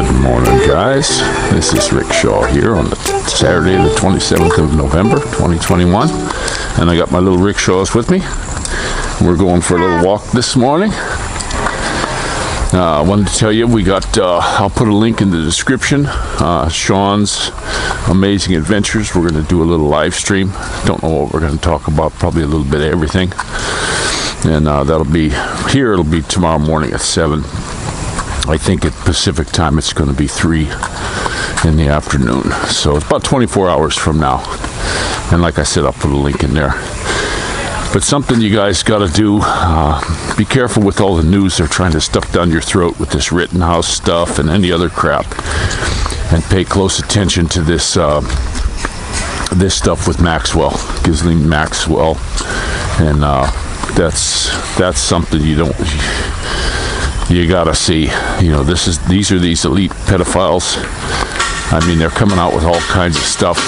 Good morning, guys. This is Rick Shaw here on the Saturday, the 27th of November, 2021. And I got my little rickshaws with me. We're going for a little walk this morning. I wanted to tell you, we got, I'll put a link in the description, Sean's Amazing Adventures. We're going to do a little live stream. Don't know what we're going to talk about, probably a little bit of everything. And that'll be here, it'll be tomorrow morning at 7. I think at Pacific time it's going to be 3 in the afternoon. So it's about 24 hours from now. And like I said, I'll put a link in there. But something you guys got to do, be careful with all the news they're trying to stuff down your throat with this Rittenhouse stuff and any other crap. And pay close attention to this this stuff with Maxwell, Ghislaine Maxwell. And that's something you got to see. You know, these are these elite pedophiles. I mean, they're coming out with all kinds of stuff.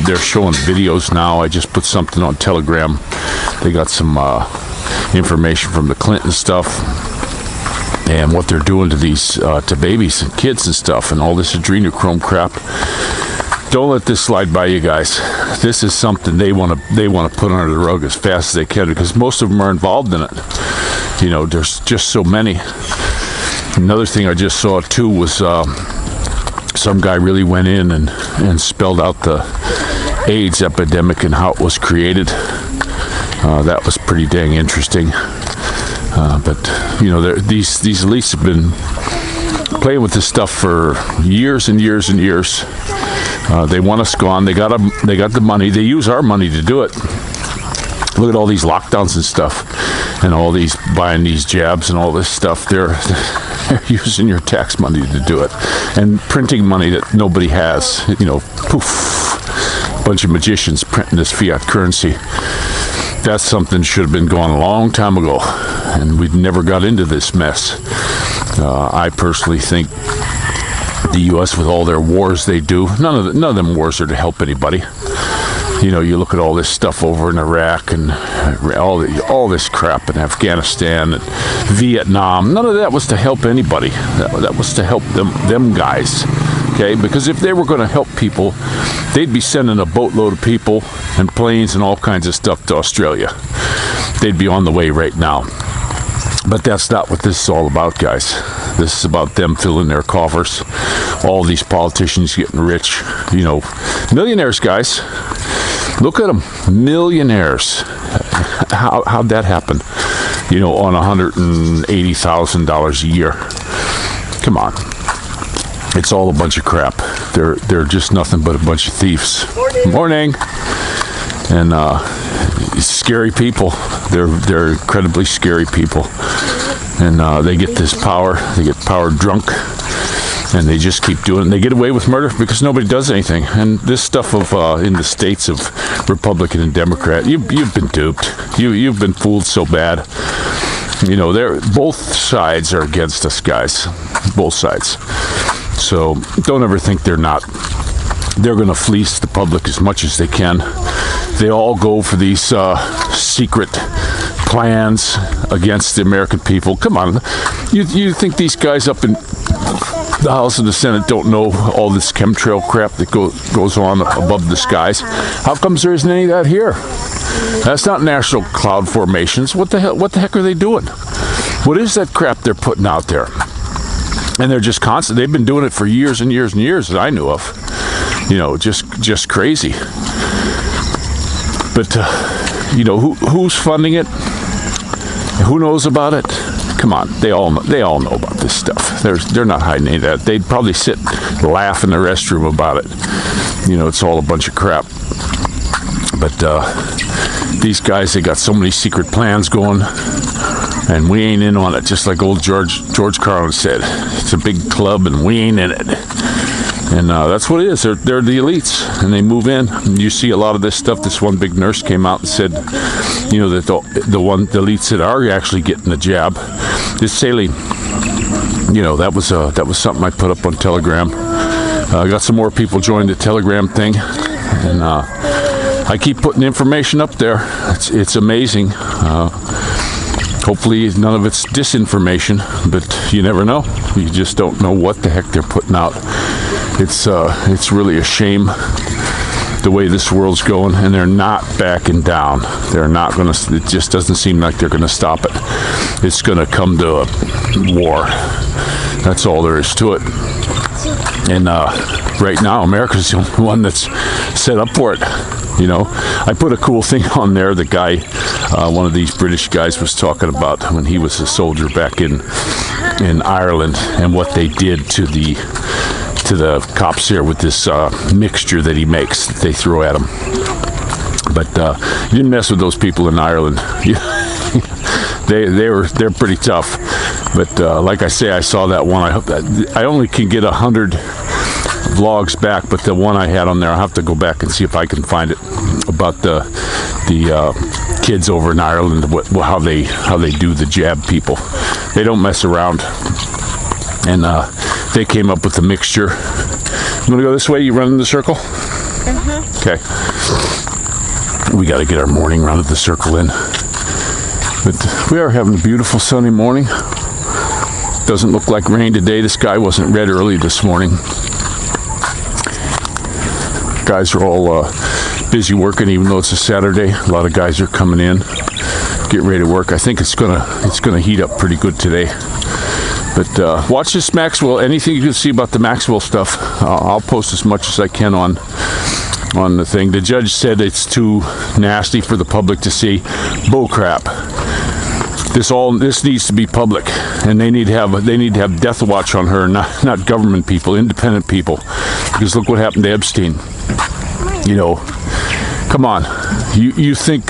They're showing videos now. I just put something on Telegram. They got some information from the Clinton stuff and what they're doing to these to babies and kids and stuff, and all this adrenochrome crap. Don't let this slide by you guys. This is something they want to put under the rug as fast as they can, because most of them are involved in it. You know, there's just so many. Another thing I just saw too was some guy really went in and spelled out the AIDS epidemic and how it was created. That was pretty dang interesting. But you know, these elites have been playing with this stuff for years and years and years. They want us gone. They got the money. They use our money to do it. Look at all these lockdowns and stuff, and all these buying these jabs and all this stuff. They're using your tax money to do it, and printing money that nobody has. You know, poof, a bunch of magicians printing this fiat currency. That's something should have been gone a long time ago, and we never got into this mess. I personally think the U.S., with all their wars they do, none of them wars are to help anybody. You know, you look at all this stuff over in Iraq and all this crap in Afghanistan and Vietnam. None of that was to help anybody. That was to help them guys. Okay, because if they were going to help people, they'd be sending a boatload of people and planes and all kinds of stuff to Australia. They'd be on the way right now. But that's not what this is all about, guys. This is about them filling their coffers. All these politicians getting rich. You know, millionaires, guys. Look at them, millionaires. How'd that happen? You know, on $180,000 a year. Come on. It's all a bunch of crap. They're just nothing but a bunch of thieves. Morning. And scary people. They're incredibly scary people. And they get this power. They get power drunk. And they just keep doing it. They get away with murder because nobody does anything. And this stuff of in the states of Republican and Democrat, you've been duped. You've been fooled so bad. You know, both sides are against us, guys. Both sides. So don't ever think they're not. They're going to fleece the public as much as they can. They all go for these secret plans against the American people. Come on. You think these guys up in the House and the Senate don't know all this chemtrail crap that goes on above the skies? How comes there isn't any of that here? That's not national cloud formations. What the heck are they doing? What is that crap they're putting out there? And they're just constant. They've been doing it for years and years and years that I knew of. You know, just crazy. But you know, who's funding it? Who knows about it? Come on, they all know about this stuff. They're not hiding any of that. They'd probably sit and laugh in the restroom about it. You know, it's all a bunch of crap. But these guys, they got so many secret plans going, and we ain't in on it. Just like old George Carlin said, it's a big club, and we ain't in it. And that's what it is. They're the elites, and they move in. And you see a lot of this stuff. This one big nurse came out and said, you know, that the elites that are actually getting the jab, this saline. You know, that was something I put up on Telegram. I got some more people join the Telegram thing, and I keep putting information up there. It's amazing. Hopefully none of it's disinformation, but you never know. You just don't know what the heck they're putting out. It's really a shame the way this world's going, and they're not backing down. They're not going to, it just doesn't seem like they're going to stop it. It's going to come to a war. That's all there is to it. And right now, America's the only one that's set up for it. You know, I put a cool thing on there. The guy, one of these British guys, was talking about when he was a soldier back in Ireland and what they did to the cops here with this mixture that he makes that they throw at them. But you didn't mess with those people in Ireland. They're pretty tough. But like I say, I saw that one. I hope that I only can get 100 vlogs back, but the one I had on there, I'll have to go back and see if I can find it, about the kids over in Ireland, how they do the jab people. They don't mess around. And they came up with a mixture. You want to go this way? You run in the circle? Okay. We got to get our morning run at the circle in. But we are having a beautiful sunny morning. Doesn't look like rain today. The sky wasn't red early this morning. Guys are all busy working, even though it's a Saturday. A lot of guys are coming in, get ready to work. I think it's gonna heat up pretty good today. But watch this Maxwell. Anything you can see about the Maxwell stuff, I'll post as much as I can on the thing. The judge said it's too nasty for the public to see. Bull crap. This needs to be public, and they need to have death watch on her, not government people, independent people. Because look what happened to Epstein. You know, come on. You think?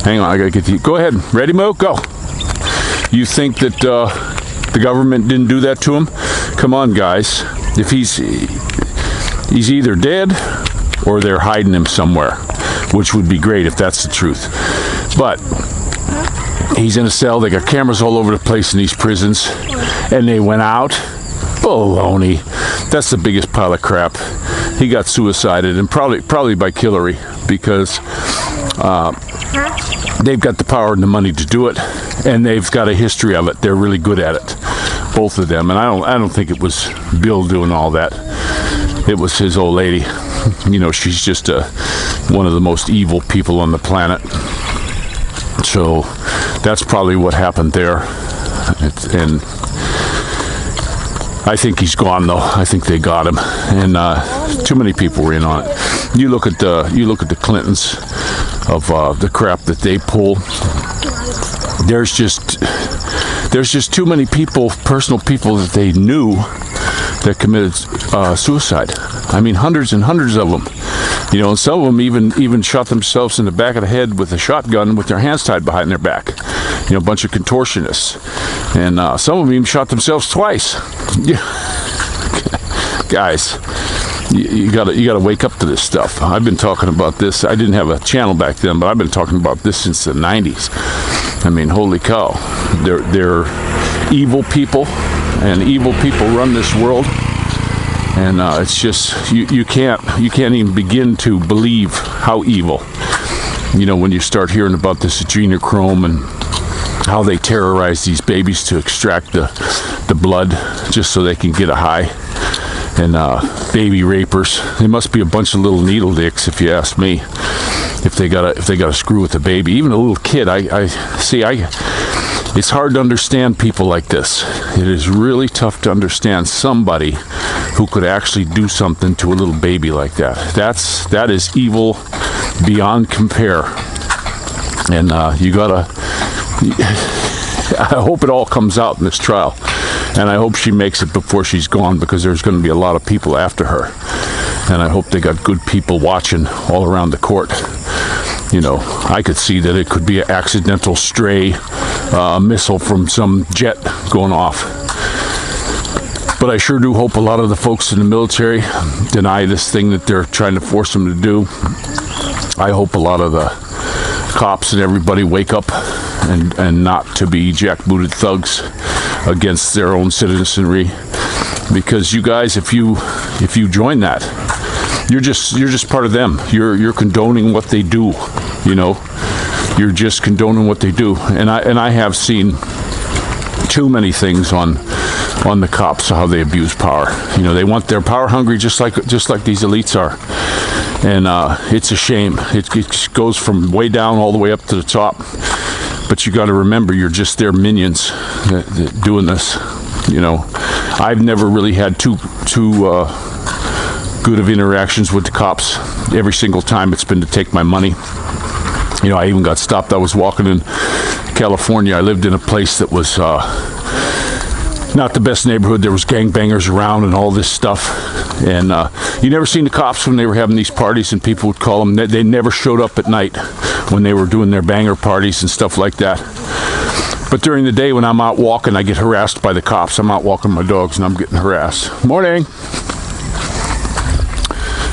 Hang on, I gotta get the. Go ahead, ready, Mo? Go. You think that the government didn't do that to him? Come on, guys. If he's either dead or they're hiding him somewhere, which would be great if that's the truth. But he's in a cell. They got cameras all over the place in these prisons, and they went out. Baloney. That's the biggest pile of crap. He got suicided, and probably by Hillary, because they've got the power and the money to do it, and they've got a history of it. They're really good at it, both of them. And I don't think it was Bill doing all that. It was his old lady. You know, she's just one of the most evil people on the planet. So that's probably what happened there. And I think he's gone, though. I think they got him, and too many people were in on it. You look at the Clintons, of the crap that they pull. There's just too many people, personal people that they knew, that committed suicide. I mean, hundreds and hundreds of them. You know, and some of them even shot themselves in the back of the head with a shotgun with their hands tied behind their back. You know, a bunch of contortionists. And some of them even shot themselves twice. Guys, you gotta wake up to this stuff. I've been talking about this. I didn't have a channel back then, but I've been talking about this since the 90s. I mean, holy cow. They're evil people, and evil people run this world. And it's just, you can't even begin to believe how evil. You know, when you start hearing about this adrenochrome and how they terrorize these babies to extract the blood just so they can get a high. And baby rapers, they must be a bunch of little needle dicks, if you ask me. If they gotta screw with a baby, even a little kid. It's hard to understand people like this. It is really tough to understand somebody who could actually do something to a little baby like that. That is evil beyond compare. And you gotta. I hope it all comes out in this trial, and I hope she makes it before she's gone, because there's going to be a lot of people after her, and I hope they got good people watching all around the court. You know, I could see that it could be an accidental stray missile from some jet going off. But I sure do hope a lot of the folks in the military deny this thing that they're trying to force them to do. I hope a lot of the cops and everybody wake up and not to be jackbooted thugs against their own citizenry. Because you guys, if you join that, you're just part of them. You're condoning what they do, you know. you're just condoning what they do. And I have seen too many things on the cops, how they abuse power. You know, they want, they're power hungry, just like these elites are. And it's a shame. It goes from way down all the way up to the top. But you got to remember, you're just their minions that doing this. You know, I've never really had too good of interactions with the cops. Every single time it's been to take my money. You know, I even got stopped. I was walking in California. I lived in a place that was not the best neighborhood. There was gangbangers around and all this stuff. And you never seen the cops when they were having these parties, and people would call them. They never showed up at night when they were doing their banger parties and stuff like that. But during the day when I'm out walking, I get harassed by the cops. I'm out walking my dogs and I'm getting harassed. Morning.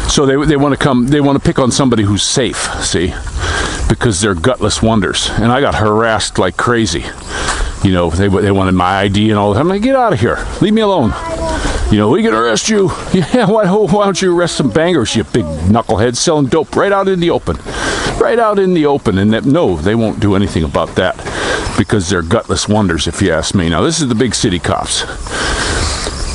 So they want to come, they want to pick on somebody who's safe, see, because they're gutless wonders. And I got harassed like crazy. You know, they wanted my ID and all that. I'm like, get out of here. Leave me alone. You know, we can arrest you. Yeah, why don't you arrest some bangers, you big knucklehead selling dope right out in the open. Right out in the open. And no, they won't do anything about that because they're gutless wonders, if you ask me. Now, this is the big city cops.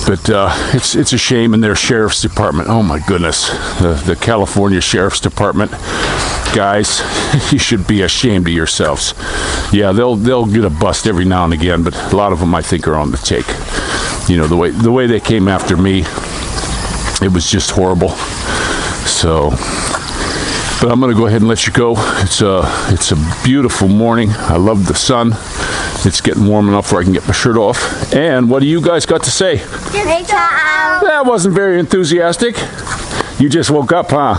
But it's a shame in their sheriff's department. Oh my goodness, the California Sheriff's Department, guys, you should be ashamed of yourselves. Yeah, they'll get a bust every now and again, but a lot of them I think are on the take. You know, the way they came after me, it was just horrible. So, but I'm gonna go ahead and let you go. It's a beautiful morning. I love the sun. It's getting warm enough where I can get my shirt off. And what do you guys got to say? That wasn't very enthusiastic. You just woke up, huh?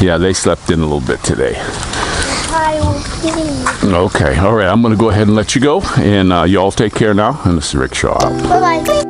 Yeah, they slept in a little bit today. Okay, all right. I'm going to go ahead and let you go. And you all take care now. And this is Rick Shaw. Bye-bye.